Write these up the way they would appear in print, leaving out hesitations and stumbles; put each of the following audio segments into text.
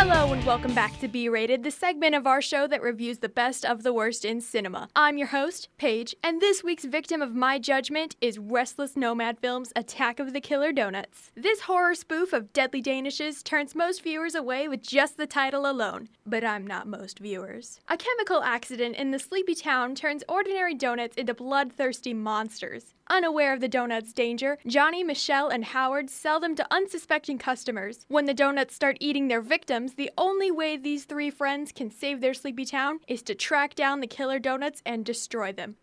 Hello and welcome back to B-Rated, the segment of our show that reviews the best of the worst in cinema. I'm your host, Paige, and this week's victim of my judgment is Restless Nomad Films' Attack of the Killer Donuts. This horror spoof of deadly danishes turns most viewers away with just the title alone. But I'm not most viewers. A chemical accident in the sleepy town turns ordinary donuts into bloodthirsty monsters. Unaware of the donuts' danger, Johnny, Michelle, and Howard sell them to unsuspecting customers. When the donuts start eating their victims, the only way these three friends can save their sleepy town is to track down the killer donuts and destroy them.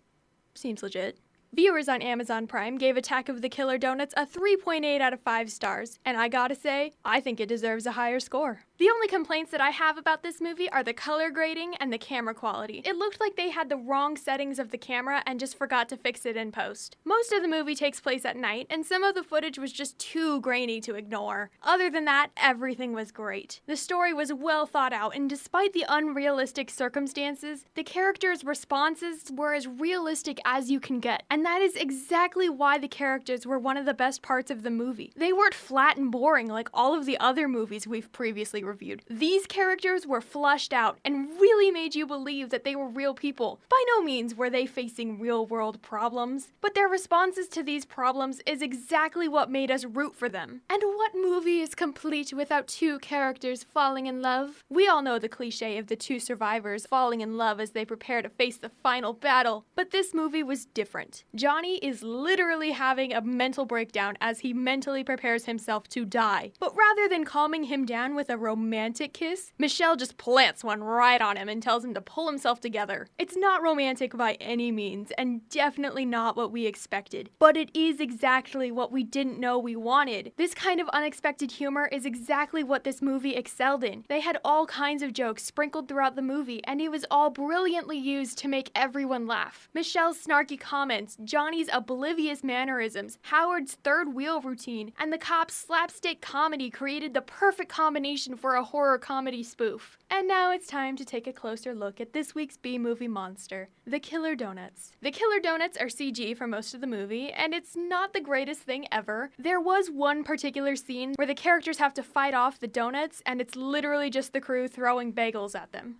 Seems legit. Viewers on Amazon Prime gave Attack of the Killer Donuts a 3.8 out of 5 stars, and I gotta say, I think it deserves a higher score. The only complaints that I have about this movie are the color grading and the camera quality. It looked like they had the wrong settings of the camera and just forgot to fix it in post. Most of the movie takes place at night, and some of the footage was just too grainy to ignore. Other than that, everything was great. The story was well thought out, and despite the unrealistic circumstances, the characters' responses were as realistic as you can get. And that is exactly why the characters were one of the best parts of the movie. They weren't flat and boring like all of the other movies we've previously reviewed. These characters were fleshed out and really made you believe that they were real people. By no means were they facing real-world problems, but their responses to these problems is exactly what made us root for them. And what movie is complete without two characters falling in love? We all know the cliche of the two survivors falling in love as they prepare to face the final battle, but this movie was different. Johnny is literally having a mental breakdown as he mentally prepares himself to die. But rather than calming him down with a romantic kiss, Michelle just plants one right on him and tells him to pull himself together. It's not romantic by any means, and definitely not what we expected. But it is exactly what we didn't know we wanted. This kind of unexpected humor is exactly what this movie excelled in. They had all kinds of jokes sprinkled throughout the movie, and it was all brilliantly used to make everyone laugh. Michelle's snarky comments, Johnny's oblivious mannerisms, Howard's third wheel routine, and the cop's slapstick comedy created the perfect combination for a horror comedy spoof. And now it's time to take a closer look at this week's B-movie monster, the Killer Donuts. The Killer Donuts are CG for most of the movie, and it's not the greatest thing ever. There was one particular scene where the characters have to fight off the donuts, and it's literally just the crew throwing bagels at them.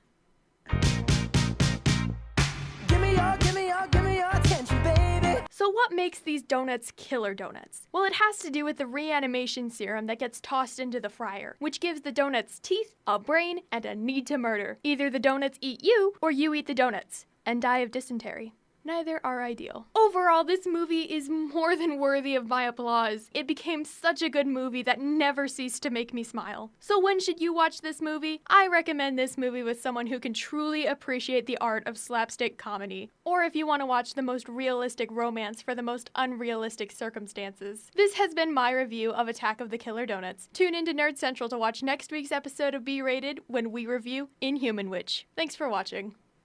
Give me your attention, baby. So what makes these donuts killer donuts? Well, it has to do with the reanimation serum that gets tossed into the fryer, which gives the donuts teeth, a brain, and a need to murder. Either the donuts eat you, or you eat the donuts, and die of dysentery. Neither are ideal. Overall, this movie is more than worthy of my applause. It became such a good movie that never ceased to make me smile. So when should you watch this movie? I recommend this movie with someone who can truly appreciate the art of slapstick comedy, or if you want to watch the most realistic romance for the most unrealistic circumstances. This has been my review of Attack of the Killer Donuts. Tune into Nerd Central to watch next week's episode of B-Rated when we review Inhuman Witch. Thanks for watching.